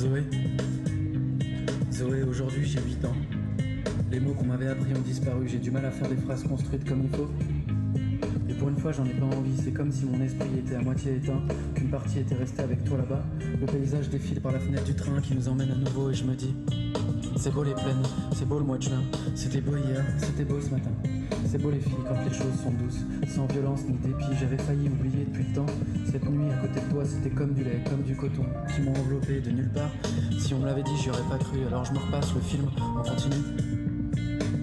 Zoé. Zoé, aujourd'hui j'ai 8 ans. Les mots qu'on m'avait appris ont disparu, j'ai du mal à faire des phrases construites comme il faut. Et pour une fois j'en ai pas envie, c'est comme si mon esprit était à moitié éteint, qu'une partie était restée avec toi là-bas. Le paysage défile par la fenêtre du train qui nous emmène à nouveau et je me dis: c'est beau les plaines, c'est beau le mois de juin, c'était beau hier, c'était beau ce matin. C'est beau les filles quand les choses sont douces, sans violence ni dépit. J'avais failli oublier depuis le temps. Cette nuit à côté de toi c'était comme du lait, comme du coton qui m'ont enveloppé de nulle part. Si on me l'avait dit j'y aurais pas cru, alors je me repasse le film en continu.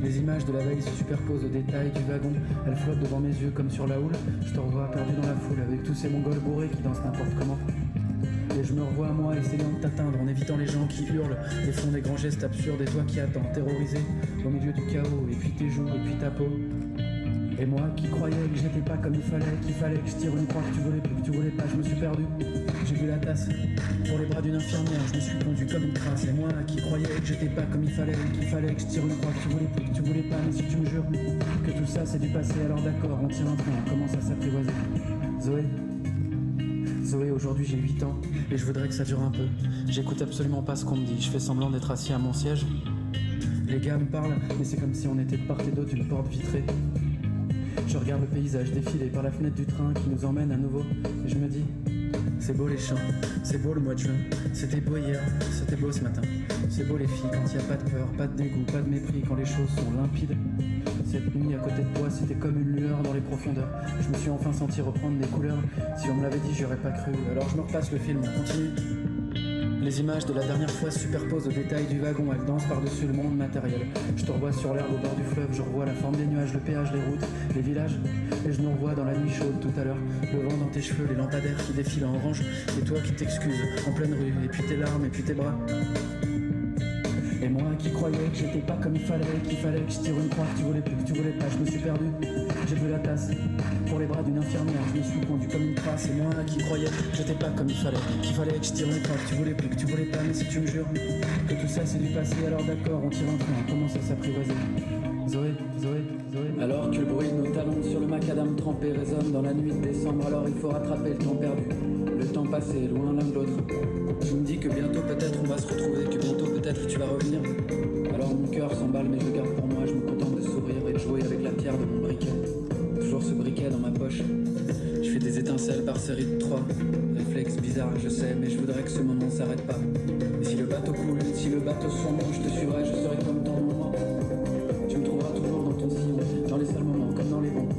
Les images de la veille se superposent aux détails du wagon. Elles flottent devant mes yeux comme sur la houle. Je te revois perdu dans la foule avec tous ces mongols bourrés qui dansent n'importe comment. Et je me revois à moi essayant de t'atteindre en évitant les gens qui hurlent et font des grands gestes absurdes. Et toi qui attends, terrorisé au milieu du chaos. Et puis tes joues, et puis ta peau. Et moi qui croyais que j'étais pas comme il fallait, qu'il fallait que je tire une croix que tu voulais plus, que tu voulais pas, je me suis perdu. J'ai bu la tasse pour les bras d'une infirmière, je me suis pondu comme une crasse. Et moi qui croyais que j'étais pas comme il fallait, qu'il fallait que je tire une croix que tu voulais plus, que tu voulais pas, mais si tu me jures que tout ça c'est du passé, alors d'accord, on tire un train, on commence à s'apprivoiser. Zoé. Zoé, aujourd'hui j'ai 8 ans et je voudrais que ça dure un peu. J'écoute absolument pas ce qu'on me dit, je fais semblant d'être assis à mon siège. Les gars me parlent, mais c'est comme si on était de part et d'autre d'une porte vitrée. Je regarde le paysage défiler par la fenêtre du train qui nous emmène à nouveau et je me dis: c'est beau les champs, c'est beau le mois de juin, c'était beau hier, c'était beau ce matin. C'est beau les filles quand il n'y a pas de peur, pas de dégoût, pas de mépris, quand les choses sont limpides. Cette nuit à côté de toi c'était comme une lueur dans les profondeurs. Je me suis enfin senti reprendre des couleurs. Si on me l'avait dit j'aurais pas cru, alors je me repasse le film, on continue. Les images de la dernière fois se superposent aux détails du wagon, elles dansent par-dessus le monde matériel. Je te revois sur l'herbe au bord du fleuve, je revois la forme des nuages, le péage, les routes, les villages. Et je nous revois dans la nuit chaude tout à l'heure, le vent dans tes cheveux, les lampadaires qui défilent en orange, et toi qui t'excuses en pleine rue, et puis tes larmes, et puis tes bras. Et moi qui croyais que j'étais pas comme il fallait, qu'il fallait que je tire une croix que tu voulais plus, que tu voulais pas, je me suis perdu. J'ai bu la tasse pour les bras d'une infirmière, je me suis pondu comme une crasse. Et moi qui croyais que j'étais pas comme il fallait, qu'il fallait que je tire une croix que tu voulais plus, que tu voulais pas, mais si tu me jures que tout ça c'est du passé, alors d'accord, on tire un train, on commence à s'apprivoiser. Zoé, Zoé, Zoé. Alors que le bruit de nos talons sur le macadam trempé résonne dans la nuit de décembre, alors il faut rattraper le temps perdu, le temps passé, loin l'un de l'autre. Je me dis que bientôt peut-être on va se retrouver, que bientôt peut-être tu vas revenir. Alors mon cœur s'emballe mais je le garde pour moi, je me contente de sourire et de jouer avec la pierre de mon briquet. Toujours ce briquet dans ma poche. Je fais des étincelles par série de 3. Réflexe bizarre, je sais, mais je voudrais que ce moment s'arrête pas. Et si le bateau coule, si le bateau sombre, je te suivrai, je serai comme ton moment. Tu me trouveras toujours dans ton sillon, dans les sales moments comme dans les bons.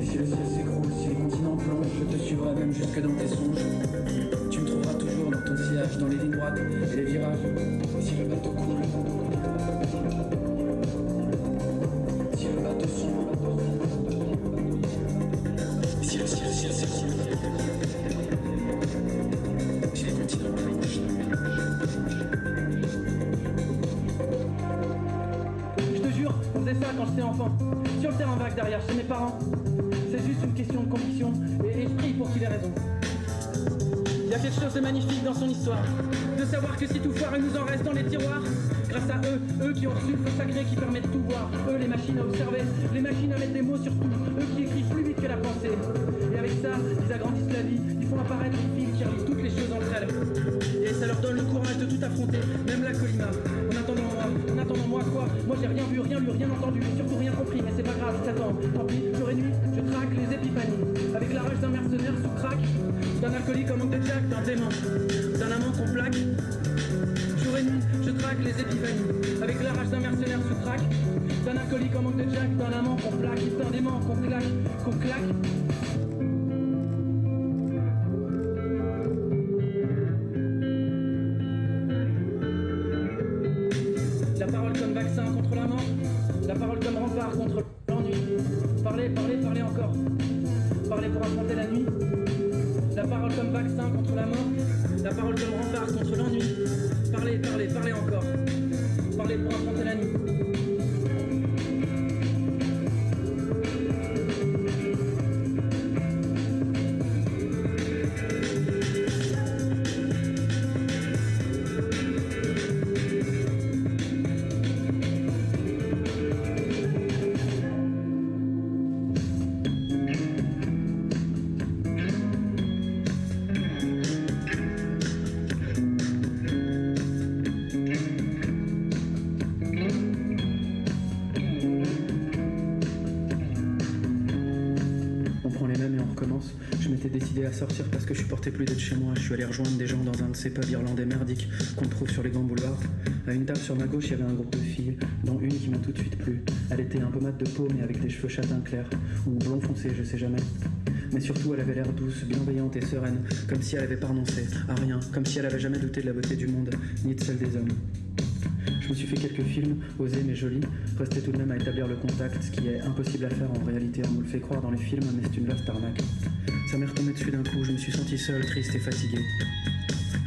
Et si le ciel s'écroule, si les continents plongent, je te suivrai même jusque dans tes songes. Tu me trouveras toujours dans ton sillage, dans les lignes droites et les virages. Et si le bateau coule, si le bateau sombre, si le ciel s'écroule, si les continents plongent. Je te jure, on faisait ça quand j'étais enfant. Sur le terrain vague derrière, chez mes parents. C'est juste une question de conviction. Et je prie pour qu'il ait raison. Il y a quelque chose de magnifique dans son histoire. De savoir que si tout foire, il nous en reste dans les tiroirs. Grâce à eux qui ont reçu le feu sacré qui permet de tout voir. Eux, les machines à observer, les machines à mettre des mots sur tout. Eux qui écrivent plus vite que la pensée. Et avec ça, ils agrandissent la vie. Ils font apparaître les fils qui relient toutes les choses entre elles. Et ça leur donne le courage de tout affronter, même la colima. En attendant moi quoi? Moi j'ai rien vu, rien lu, rien entendu, surtout rien compris, mais c'est pas grave, j'attends. Tant pis, jour et nuit, je traque les épiphanies. Avec la rage d'un mercenaire sous crack, d'un alcoolique en manque de jack, d'un démon, d'un amant qu'on plaque. Jour et nuit, je traque les épiphanies. Avec la rage d'un mercenaire sous crack, d'un alcoolique en manque de jack, d'un amant qu'on plaque, d'un démon qu'on claque, qu'on claque. La parole comme vaccin contre la mort, la parole comme rempart contre l'ennui. Parlez, parlez, parlez encore. Parlez pour affronter la nuit. La parole comme vaccin contre la mort, la parole comme rempart contre l'ennui. Parlez, parlez, parlez encore. Parlez pour affronter la nuit. sortir parce que je supportais plus d'être chez moi. Je suis allé rejoindre des gens dans un de ces pubs irlandais merdiques qu'on trouve sur les grands boulevards. À une table sur ma gauche, il y avait un groupe de filles, dont une qui m'a tout de suite plu. Elle était un peu mate de peau, mais avec des cheveux châtain clair, ou blond foncé, je sais jamais. Mais surtout, elle avait l'air douce, bienveillante et sereine, comme si elle avait pas renoncé à rien, comme si elle avait jamais douté de la beauté du monde, ni de celle des hommes. Je me suis fait quelques films, osés mais jolis, restait tout de même à établir le contact, ce qui est impossible à faire en réalité, on nous le fait croire dans les films, mais c'est une vaste arnaque. Ça m'est retombé dessus d'un coup, je me suis senti seul, triste et fatigué.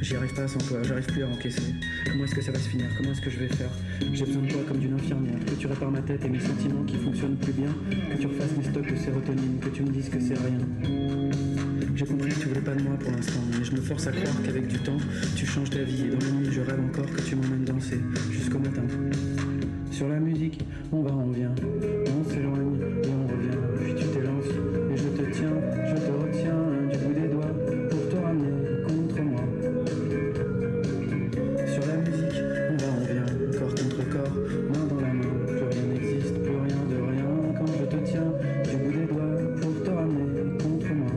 J'y arrive pas sans toi, j'arrive plus à encaisser. Comment est-ce que ça va se finir? Comment est-ce que je vais faire? J'ai besoin de toi comme d'une infirmière, que tu répares ma tête et mes sentiments qui fonctionnent plus bien, que tu refasses mes stocks de sérotonine, que tu me dises que c'est rien. J'ai compris que tu voulais pas de moi pour l'instant, mais je me force à croire qu'avec du temps, tu changes d'avis et dans la nuit je rêve encore que tu m'emmènes danser, jusqu'au matin. Sur la musique, on va, on vient, on s'éloigne et on revient, puis tu t'élances et je te tiens, je te retiens du bout des doigts pour te ramener contre moi. Sur la musique, on va, on vient, corps contre corps, main dans la main, plus rien n'existe, plus rien de rien, quand je te tiens du bout des doigts pour te ramener contre moi.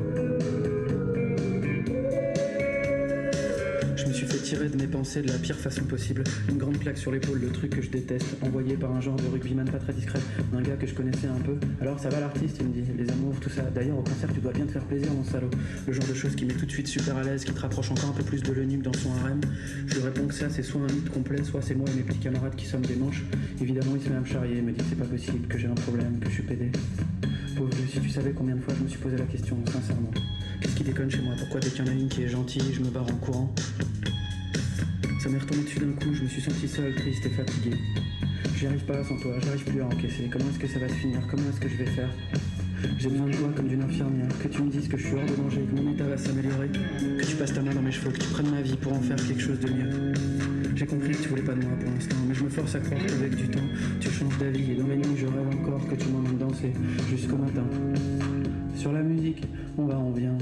Je me suis fait tirer de mes pensées de la pire façon possible. Une grande claque sur l'épaule, le truc que je déteste, envoyé par un genre de rugbyman pas très discret, un gars que je connaissais un peu. Alors ça va l'artiste, il me dit, les amours, tout ça. D'ailleurs au concert tu dois bien te faire plaisir mon salaud. Le genre de choses qui met tout de suite super à l'aise, qui te rapproche encore un peu plus de l'eunuque dans son harem. Je lui réponds que ça c'est soit un mythe complet, soit c'est moi et mes petits camarades qui sommes des manches. Évidemment il se met à me charrier, il me dit que c'est pas possible, que j'ai un problème, que je suis pédé. Pauvre Dieu, si tu savais combien de fois je me suis posé la question, sincèrement. Qu'est-ce qui déconne chez moi? Pourquoi dès qu'il y en a une qui est gentille, je me barre en courant? Ça m'est retombé dessus d'un coup, je me suis senti seul, triste et fatigué. J'y arrive pas sans toi, j'arrive plus à encaisser. Comment est-ce que ça va se finir? Comment est-ce que je vais faire? J'ai besoin de toi comme d'une infirmière, que tu me dises que je suis hors de danger, que mon état va s'améliorer, que tu passes ta main dans mes cheveux, que tu prennes ma vie pour en faire quelque chose de mieux. J'ai compris que tu voulais pas de moi pour l'instant, mais je me force à croire qu'avec du temps, tu changes d'avis et dans mes nuits je rêve encore que tu m'emmènes danser jusqu'au matin. Sur la musique, on va, on vient,